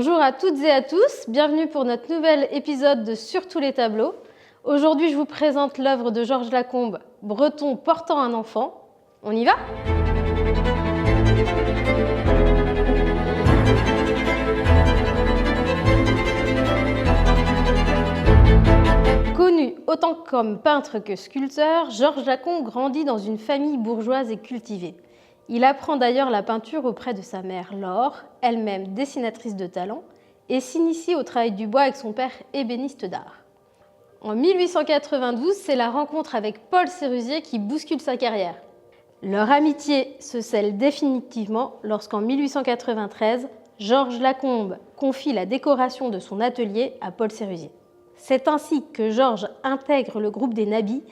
Bonjour à toutes et à tous, bienvenue pour notre nouvel épisode de Sur tous les tableaux. Aujourd'hui, je vous présente l'œuvre de Georges Lacombe, Breton portant un enfant. On y va ? Connu autant comme peintre que sculpteur, Georges Lacombe grandit dans une famille bourgeoise et cultivée. Il apprend d'ailleurs la peinture auprès de sa mère Laure, elle-même dessinatrice de talent, et s'initie au travail du bois avec son père ébéniste d'art. En 1892, c'est la rencontre avec Paul Sérusier qui bouscule sa carrière. Leur amitié se scelle définitivement lorsqu'en 1893, Georges Lacombe confie la décoration de son atelier à Paul Sérusier. C'est ainsi que Georges intègre le groupe des Nabis,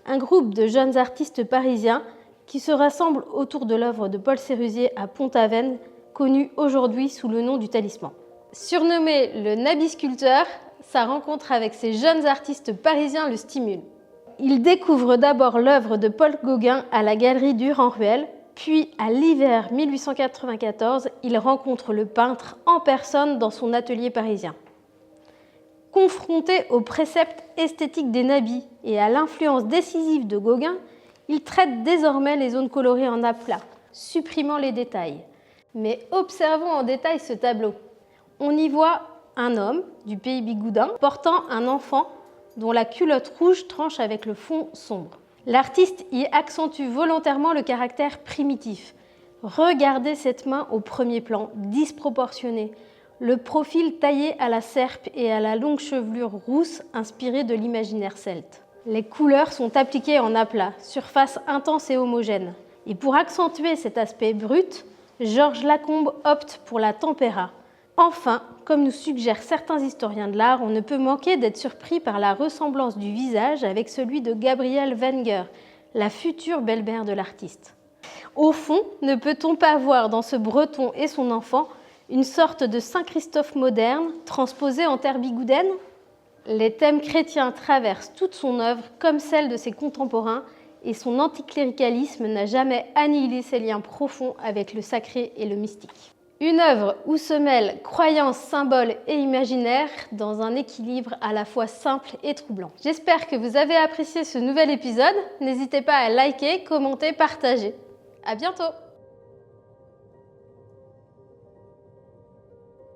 un groupe de jeunes artistes parisiens qui se rassemblent autour de l'œuvre de Paul Sérusier à Pont-Aven, connue aujourd'hui sous le nom du Talisman. Surnommé le Nabi sculpteur, sa rencontre avec ces jeunes artistes parisiens le stimule. Il découvre d'abord l'œuvre de Paul Gauguin à la galerie Durand-Ruel, puis à l'hiver 1894, il rencontre le peintre en personne dans son atelier parisien. Confronté aux préceptes esthétiques des Nabis et à l'influence décisive de Gauguin, il traite désormais les zones colorées en aplat, supprimant les détails. Mais observons en détail ce tableau. On y voit un homme du pays bigoudin portant un enfant dont la culotte rouge tranche avec le fond sombre. L'artiste y accentue volontairement le caractère primitif. Regardez cette main au premier plan, disproportionnée, le profil taillé à la serpe et à la longue chevelure rousse inspirée de l'imaginaire celte. Les couleurs sont appliquées en aplat, surface intense et homogène. Et pour accentuer cet aspect brut, Georges Lacombe opte pour la tempéra. Enfin, comme nous suggèrent certains historiens de l'art, on ne peut manquer d'être surpris par la ressemblance du visage avec celui de Gabrielle Wenger, la future belle-mère de l'artiste. Au fond, ne peut-on pas voir dans ce Breton et son enfant une sorte de Saint-Christophe moderne transposé en terre bigoudaine ? Les thèmes chrétiens traversent toute son œuvre comme celle de ses contemporains et son anticléricalisme n'a jamais annihilé ses liens profonds avec le sacré et le mystique. Une œuvre où se mêlent croyances, symboles et imaginaires dans un équilibre à la fois simple et troublant. J'espère que vous avez apprécié ce nouvel épisode. N'hésitez pas à liker, commenter, partager. À bientôt!